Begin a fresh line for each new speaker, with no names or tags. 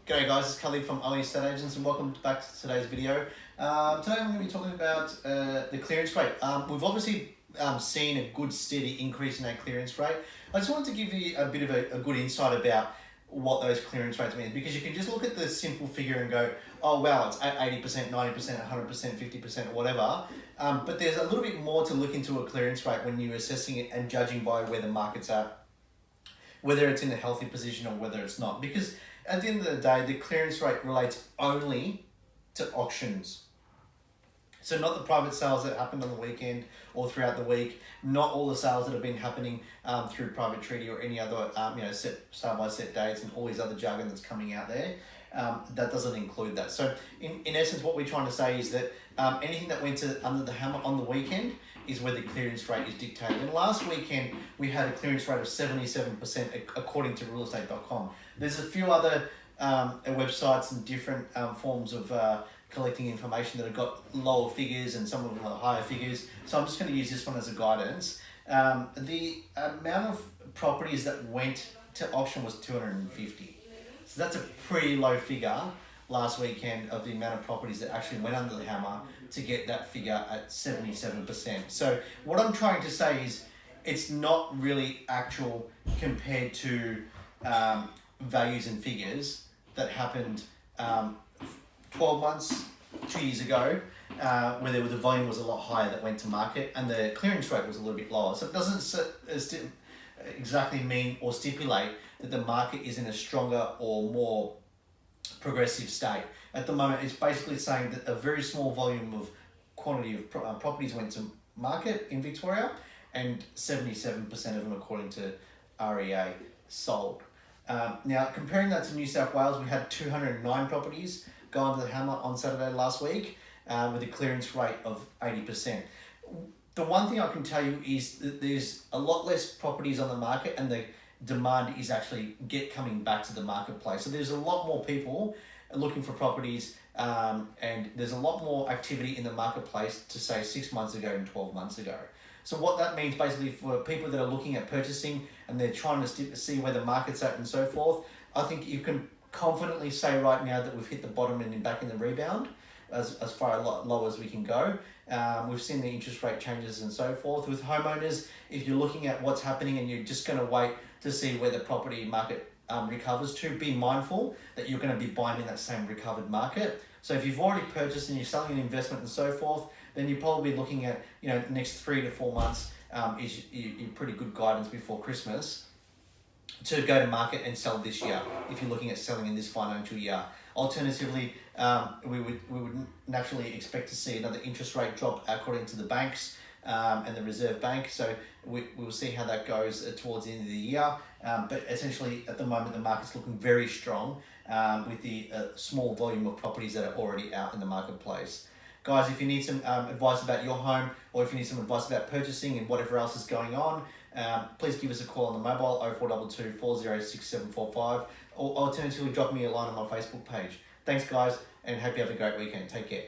G'day guys, it's Khalid from OE Estate Agents and welcome back to today's video. Today I'm going to be talking about the clearance rate. We've obviously seen a good steady increase in our clearance rate. I just wanted to give you a bit of a good insight about what those clearance rates mean, because you can just look at the simple figure and go, oh wow, it's at 80%, 90%, 100%, 50% or whatever. But there's a little bit more to look into a clearance rate when you're assessing it and judging by where the market's at, whether it's in a healthy position or whether it's not. Because at the end of the day, the clearance rate relates only to auctions. So not the private sales that happened on the weekend or throughout the week, not all the sales that have been happening through private treaty or any other set start by set dates and all these other jargon that's coming out there. That doesn't include that. So in essence, what we're trying to say is that anything that went under the hammer on the weekend is where the clearance rate is dictated. And last weekend, we had a clearance rate of 77% according to realestate.com. There's a few other websites and different forms of collecting information that have got lower figures and some of them have higher figures. So I'm just going to use this one as a guidance. The amount of properties that went to auction was 250. So that's a pretty low figure last weekend of the amount of properties that actually went under the hammer to get that figure at 77%. So what I'm trying to say is it's not really actual compared to values and figures that happened 12 months, 2 years ago, where the volume was a lot higher that went to market and the clearance rate was a little bit lower. So it doesn't exactly mean or stipulate that the market is in a stronger or more progressive state. At the moment, it's basically saying that a very small volume of quantity of properties went to market in Victoria and 77% of them, according to REA, sold. Now, comparing that to New South Wales, we had 209 properties go under the hammer on Saturday last week with a clearance rate of 80%. The one thing I can tell you is that there's a lot less properties on the market and the demand is actually coming back to the marketplace. So there's a lot more people looking for properties and there's a lot more activity in the marketplace to say 6 months ago and 12 months ago. So what that means basically for people that are looking at purchasing and they're trying to see where the market's at and so forth, I think you can confidently say right now that we've hit the bottom and back in the rebound as far low as we can go. We've seen the interest rate changes and so forth. With homeowners, if you're looking at what's happening and you're just going to wait to see where the property market recovers to, be mindful that you're going to be buying in that same recovered market. So if you've already purchased and you're selling an investment and so forth, then you're probably looking at, the next 3 to 4 months is pretty good guidance before Christmas to go to market and sell this year if you're looking at selling in this financial year. Alternatively, we would naturally expect to see another interest rate drop according to the banks and the Reserve Bank. So we will see how that goes towards the end of the year. But essentially, at the moment, the market's looking very strong with the small volume of properties that are already out in the marketplace. Guys, if you need some advice about your home or if you need some advice about purchasing and whatever else is going on, please give us a call on the mobile 0422 406745 or alternatively drop me a line on my Facebook page. Thanks guys and hope you have a great weekend. Take care.